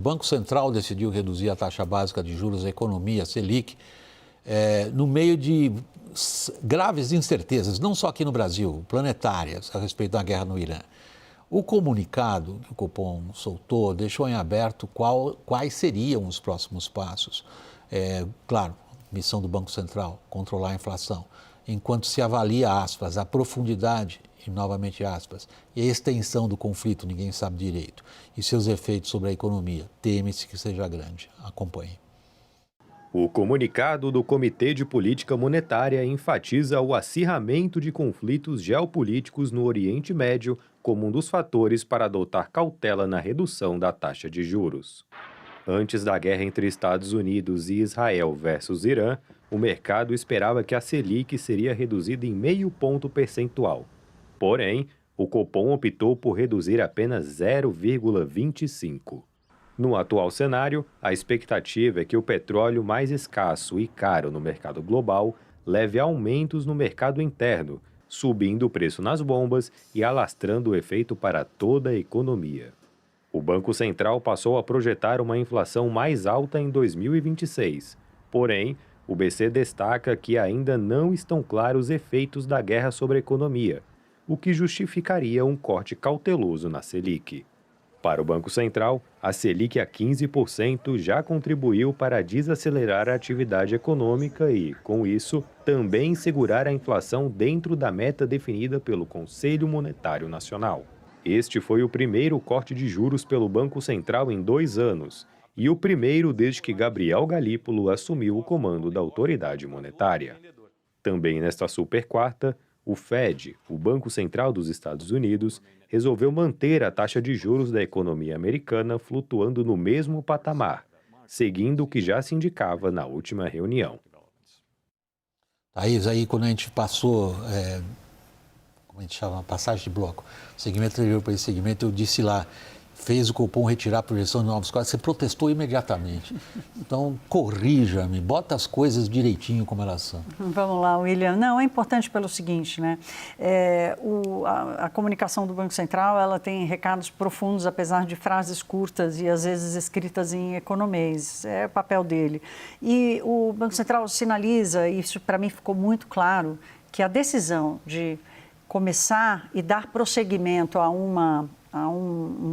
O Banco Central decidiu reduzir a taxa básica de juros da economia, Selic, no meio de graves incertezas, não só aqui no Brasil, planetárias, a respeito da guerra no Irã. O comunicado que o Copom soltou deixou em aberto quais seriam os próximos passos. Claro, missão do Banco Central, controlar a inflação, enquanto se avalia, aspas, a profundidade, e novamente aspas, e a extensão do conflito, ninguém sabe direito, e seus efeitos sobre a economia, teme-se que seja grande. Acompanhe. O comunicado do Comitê de Política Monetária enfatiza o acirramento de conflitos geopolíticos no Oriente Médio como um dos fatores para adotar cautela na redução da taxa de juros. Antes da guerra entre Estados Unidos e Israel versus Irã, o mercado esperava que a Selic seria reduzida em 0,5 ponto percentual. Porém, o Copom optou por reduzir apenas 0,25. No atual cenário, a expectativa é que o petróleo mais escasso e caro no mercado global leve a aumentos no mercado interno, subindo o preço nas bombas e alastrando o efeito para toda a economia. O Banco Central passou a projetar uma inflação mais alta em 2026. Porém, o BC destaca que ainda não estão claros os efeitos da guerra sobre a economia, o que justificaria um corte cauteloso na Selic. Para o Banco Central, a Selic a 15% já contribuiu para desacelerar a atividade econômica e, com isso, também segurar a inflação dentro da meta definida pelo Conselho Monetário Nacional. Este foi o primeiro corte de juros pelo Banco Central em 2 anos e o primeiro desde que Gabriel Galípolo assumiu o comando da autoridade monetária. Também nesta super quarta, o Fed, o Banco Central dos Estados Unidos, resolveu manter a taxa de juros da economia americana flutuando no mesmo patamar, seguindo o que já se indicava na última reunião. Thaís, aí quando a gente passou, como a gente chama, passagem de bloco, segmento anterior para esse segmento, eu disse lá, fez o Copom retirar a projeção de novos cortes, você protestou imediatamente. Então, corrija-me, bota as coisas direitinho como elas são. Vamos lá, William. Não, é importante pelo seguinte, né? A comunicação do Banco Central, ela tem recados profundos, apesar de frases curtas e, às vezes, escritas em economês. É o papel dele. E o Banco Central sinaliza, e isso para mim ficou muito claro, que a decisão de começar e dar prosseguimento a um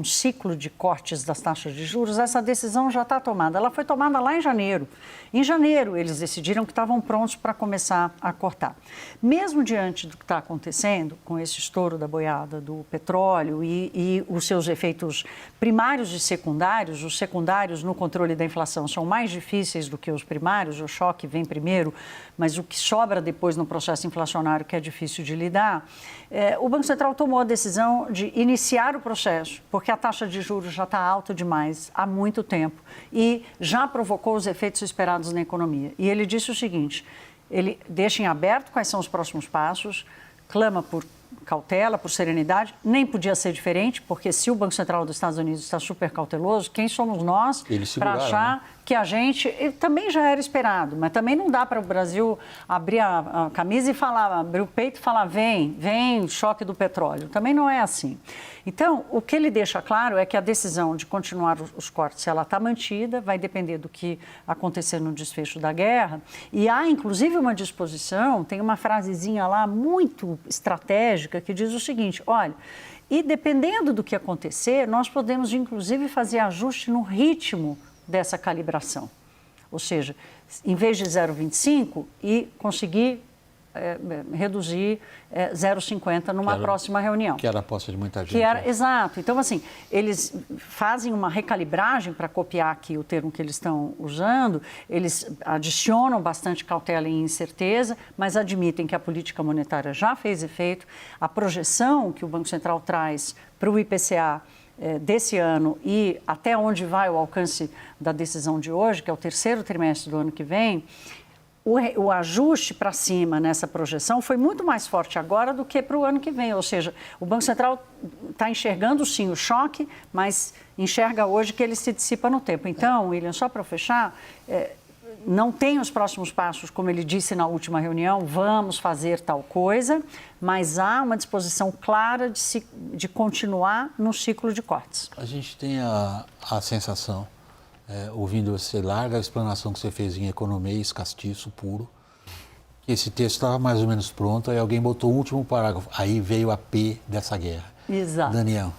ciclo de cortes das taxas de juros, essa decisão já está tomada. Ela foi tomada lá em janeiro. Em janeiro, eles decidiram que estavam prontos para começar a cortar. Mesmo diante do que está acontecendo, com esse estouro da boiada do petróleo e os seus efeitos primários e secundários, os secundários no controle da inflação são mais difíceis do que os primários, o choque vem primeiro, mas o que sobra depois no processo inflacionário que é difícil de lidar, o Banco Central tomou a decisão de iniciar o processo, porque a taxa de juros já está alta demais há muito tempo e já provocou os efeitos esperados na economia. E ele disse o seguinte, ele deixa em aberto quais são os próximos passos, clama por cautela, por serenidade, nem podia ser diferente, porque se o Banco Central dos Estados Unidos está super cauteloso, quem somos nós para achar que a gente também já era esperado, mas também não dá para o Brasil abrir a camisa e falar, abrir o peito e falar, vem, choque do petróleo. Também não é assim. Então, o que ele deixa claro é que a decisão de continuar os cortes, ela está mantida, vai depender do que acontecer no desfecho da guerra, e há, inclusive, uma disposição, tem uma frasezinha lá muito estratégica que diz o seguinte, olha, e dependendo do que acontecer, nós podemos, inclusive, fazer ajuste no ritmo dessa calibração. Ou seja, em vez de 0,25 e conseguir reduzir 0,50 numa próxima reunião. Que era a aposta de muita gente. Exato. Então, assim, eles fazem uma recalibragem, para copiar aqui o termo que eles estão usando, eles adicionam bastante cautela e incerteza, mas admitem que a política monetária já fez efeito. A projeção que o Banco Central traz para o IPCA desse ano e até onde vai o alcance da decisão de hoje, que é o terceiro trimestre do ano que vem, o ajuste para cima nessa projeção foi muito mais forte agora do que para o ano que vem. Ou seja, o Banco Central está enxergando sim o choque, mas enxerga hoje que ele se dissipa no tempo. Então, William, só para fechar, não tem os próximos passos, como ele disse na última reunião, vamos fazer tal coisa, mas há uma disposição clara de continuar no ciclo de cortes. A gente tem a sensação ouvindo você, larga a explanação que você fez em economês, castiço puro. Esse texto estava mais ou menos pronto, aí alguém botou o último parágrafo. Aí veio a P dessa guerra. Exato. Daniel.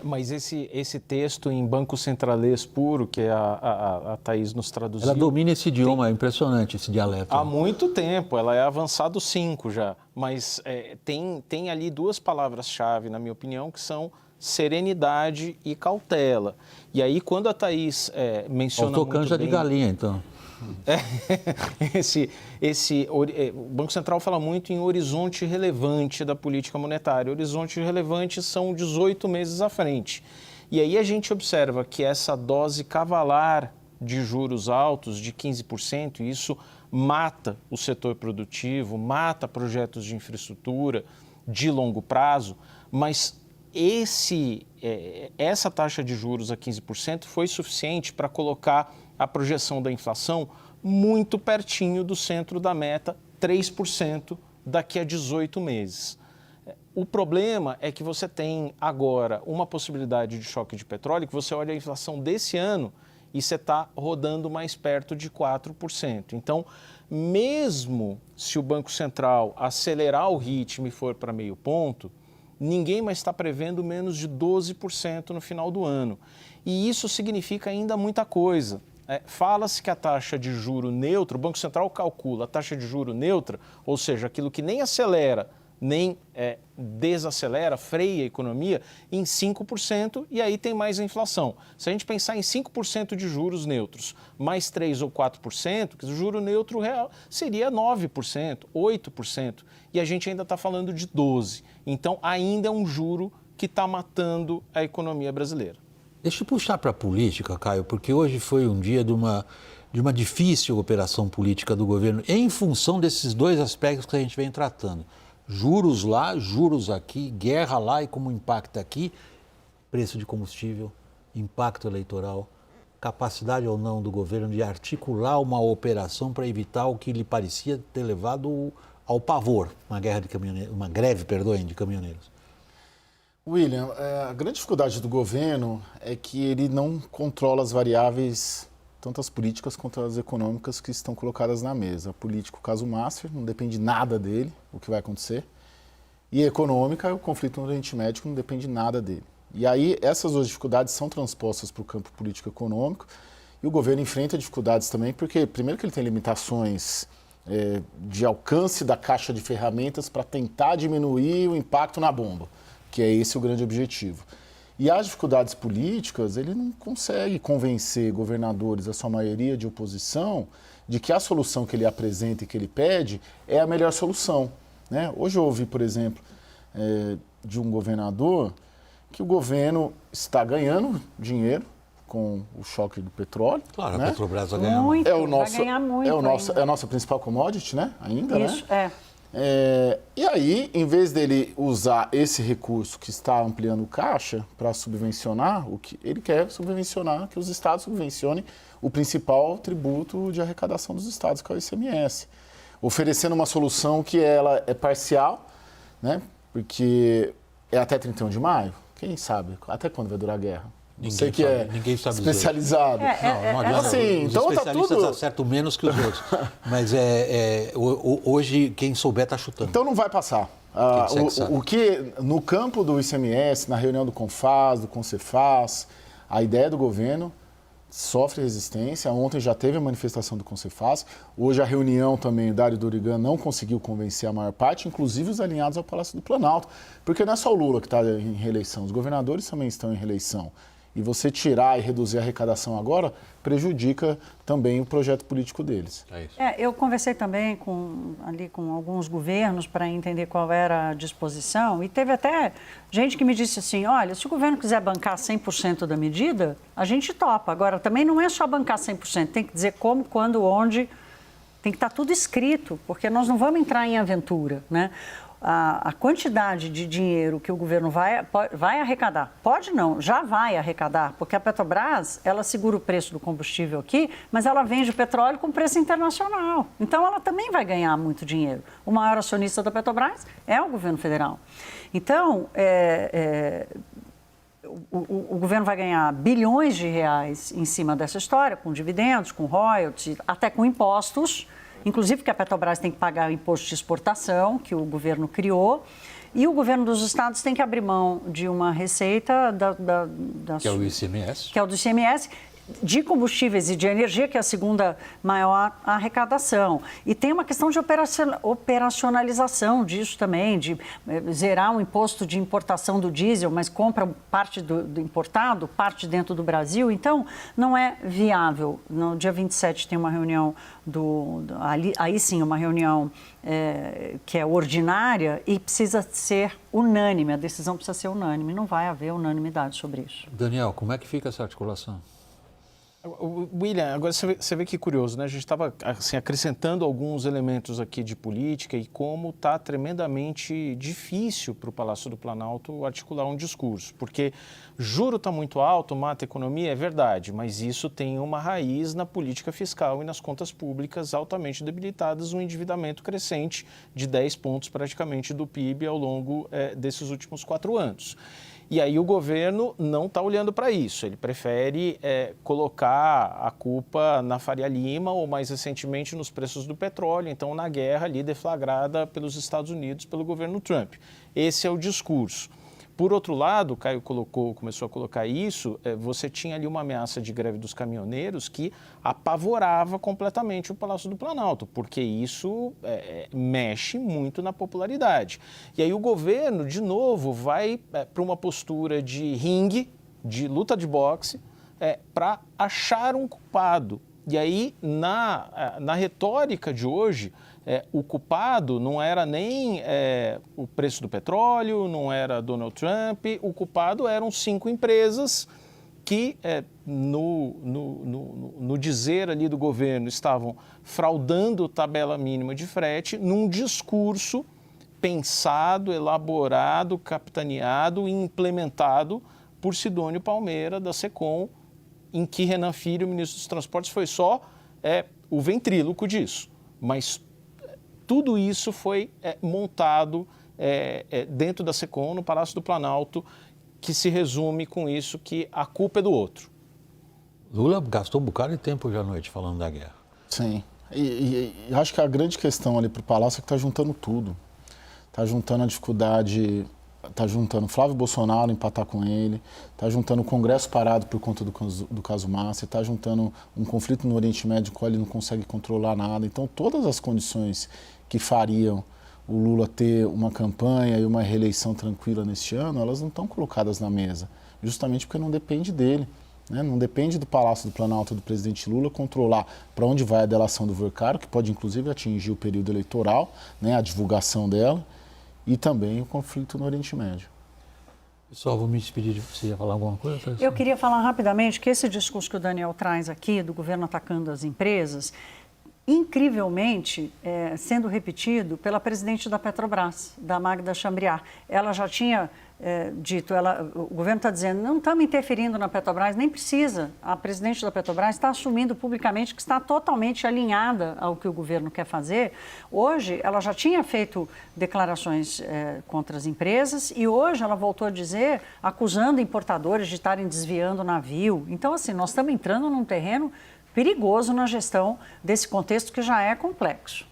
Mas esse texto em banco centralês puro, que a Thaís nos traduziu... Ela domina esse idioma, é impressionante esse dialeto. Há muito tempo, ela é avançado 5 já, mas tem ali 2 palavras-chave, na minha opinião, que são serenidade e cautela. E aí, quando a Thaís menciona Faltou canja de galinha, então. O Banco Central fala muito em horizonte relevante da política monetária. Horizonte relevante são 18 meses à frente. E aí a gente observa que essa dose cavalar de juros altos, de 15%, isso mata o setor produtivo, mata projetos de infraestrutura de longo prazo, mas essa taxa de juros a 15% foi suficiente para colocar a projeção da inflação muito pertinho do centro da meta, 3% daqui a 18 meses. O problema é que você tem agora uma possibilidade de choque de petróleo, que você olha a inflação desse ano e você está rodando mais perto de 4%. Então, mesmo se o Banco Central acelerar o ritmo e for para meio ponto, ninguém mais está prevendo menos de 12% no final do ano. E isso significa ainda muita coisa. Fala-se que a taxa de juro neutra, o Banco Central calcula a taxa de juro neutra, ou seja, aquilo que nem acelera, nem desacelera, freia a economia, em 5%, e aí tem mais a inflação. Se a gente pensar em 5% de juros neutros, mais 3% ou 4%, que o juro neutro real seria 9%, 8%, e a gente ainda está falando de 12%. Então, ainda é um juro que está matando a economia brasileira. Deixa eu puxar para a política, Caio, porque hoje foi um dia de uma difícil operação política do governo em função desses 2 aspectos que a gente vem tratando. Juros lá, juros aqui, guerra lá e como impacta aqui, preço de combustível, impacto eleitoral, capacidade ou não do governo de articular uma operação para evitar o que lhe parecia ter levado ao pavor, uma greve de caminhoneiros. William, a grande dificuldade do governo é que ele não controla as variáveis, tanto as políticas quanto as econômicas que estão colocadas na mesa. Político, caso Master, não depende nada dele, o que vai acontecer. E econômica, o conflito no Oriente Médio, não depende nada dele. E aí, essas 2 dificuldades são transpostas para o campo político-econômico, e o governo enfrenta dificuldades também, porque, primeiro, que ele tem limitações de alcance da caixa de ferramentas para tentar diminuir o impacto na bomba, que é esse o grande objetivo. E as dificuldades políticas, ele não consegue convencer governadores, a sua maioria de oposição, de que a solução que ele apresenta e que ele pede é a melhor solução, né? Hoje eu ouvi, por exemplo, de um governador que o governo está ganhando dinheiro com o choque do petróleo. Claro, né? A Petrobras vai ganhar muito. Vai ganhar muito é a nossa principal commodity, né? Ainda, Isso, né? E aí, em vez dele usar esse recurso que está ampliando o caixa para subvencionar, o que ele quer subvencionar, que os estados subvencionem o principal tributo de arrecadação dos estados, que é o ICMS. Oferecendo uma solução que ela é parcial, né? Porque é até 31 de maio, quem sabe? Até quando vai durar a guerra? Você que é especializado. Não adianta. Assim, Os então especialistas tá tudo... acertam menos que os outros. Mas hoje, quem souber está chutando. Então não vai passar. O que, no campo do ICMS, na reunião do CONFAS, do CONCEFAS, a ideia do governo sofre resistência. Ontem já teve a manifestação do CONCEFAS. Hoje a reunião também, o Dário Dorigan não conseguiu convencer a maior parte, inclusive os alinhados ao Palácio do Planalto. Porque não é só o Lula que está em reeleição, os governadores também estão em reeleição. E você tirar e reduzir a arrecadação agora prejudica também o projeto político deles. É isso. Eu conversei também com alguns governos para entender qual era a disposição e teve até gente que me disse assim, olha, se o governo quiser bancar 100% da medida, a gente topa. Agora, também não é só bancar 100%, tem que dizer como, quando, onde, tem que estar tudo escrito, porque nós não vamos entrar em aventura, né? A quantidade de dinheiro que o governo vai arrecadar, pode não, já vai arrecadar, porque a Petrobras, ela segura o preço do combustível aqui, mas ela vende o petróleo com preço internacional. Então, ela também vai ganhar muito dinheiro. O maior acionista da Petrobras é o governo federal. Então, o governo vai ganhar bilhões de reais em cima dessa história, com dividendos, com royalties, até com impostos, inclusive que a Petrobras tem que pagar o imposto de exportação, que o governo criou, e o governo dos estados tem que abrir mão de uma receita que é o ICMS. Que é o do ICMS, de combustíveis e de energia, que é a segunda maior arrecadação. E tem uma questão de operacionalização disso também, de zerar o imposto de importação do diesel, mas compra parte do importado, parte dentro do Brasil. Então, não é viável. No dia 27 tem uma reunião aí sim, uma reunião que é ordinária e precisa ser unânime, a decisão precisa ser unânime. Não vai haver unanimidade sobre isso. Daniel, como é que fica essa articulação? William, agora você vê que curioso, né? A gente estava assim, acrescentando alguns elementos aqui de política e como está tremendamente difícil para o Palácio do Planalto articular um discurso, porque juro está muito alto, mata a economia, é verdade, mas isso tem uma raiz na política fiscal e nas contas públicas altamente debilitadas, um endividamento crescente de 10 pontos praticamente do PIB ao longo desses últimos 4 anos. E aí o governo não está olhando para isso, ele prefere colocar a culpa na Faria Lima ou mais recentemente nos preços do petróleo, então na guerra ali deflagrada pelos Estados Unidos pelo governo Trump. Esse é o discurso. Por outro lado, o Caio começou a colocar isso, você tinha ali uma ameaça de greve dos caminhoneiros que apavorava completamente o Palácio do Planalto, porque isso mexe muito na popularidade. E aí o governo, de novo, vai para uma postura de ringue, de luta de boxe, para achar um culpado. E aí, na retórica de hoje, o culpado não era nem o preço do petróleo, não era Donald Trump, o culpado eram 5 empresas que, no dizer ali do governo, estavam fraudando tabela mínima de frete num discurso pensado, elaborado, capitaneado e implementado por Sidônio Palmeira, da SECOM, em que Renan Filho, ministro dos Transportes, foi só o ventríloco disso. Mas tudo isso foi montado dentro da SECOM, no Palácio do Planalto, que se resume com isso, que a culpa é do outro. Lula gastou um bocado de tempo hoje à noite falando da guerra. Sim. E acho que a grande questão ali para o Palácio é que está juntando tudo. Está juntando a dificuldade, está juntando Flávio Bolsonaro empatar com ele, está juntando o Congresso parado por conta do caso Massa, está juntando um conflito no Oriente Médio com ele não consegue controlar nada. Então, todas as condições que fariam o Lula ter uma campanha e uma reeleição tranquila neste ano, elas não estão colocadas na mesa, justamente porque não depende dele. Né? Não depende do Palácio do Planalto do presidente Lula controlar para onde vai a delação do Vercaro, que pode inclusive atingir o período eleitoral, né, a divulgação dela, e também o conflito no Oriente Médio. Pessoal, vou me despedir de você. Ia falar alguma coisa? Eu queria falar rapidamente que esse discurso que o Daniel traz aqui, do governo atacando as empresas, incrivelmente sendo repetido pela presidente da Petrobras, da Magda Chambriard. Ela já tinha dito, o governo está dizendo, não estamos interferindo na Petrobras, nem precisa. A presidente da Petrobras está assumindo publicamente que está totalmente alinhada ao que o governo quer fazer. Hoje, ela já tinha feito declarações contra as empresas e hoje ela voltou a dizer, acusando importadores de estarem desviando o navio. Então, assim, nós estamos entrando num terreno perigoso na gestão desse contexto que já é complexo.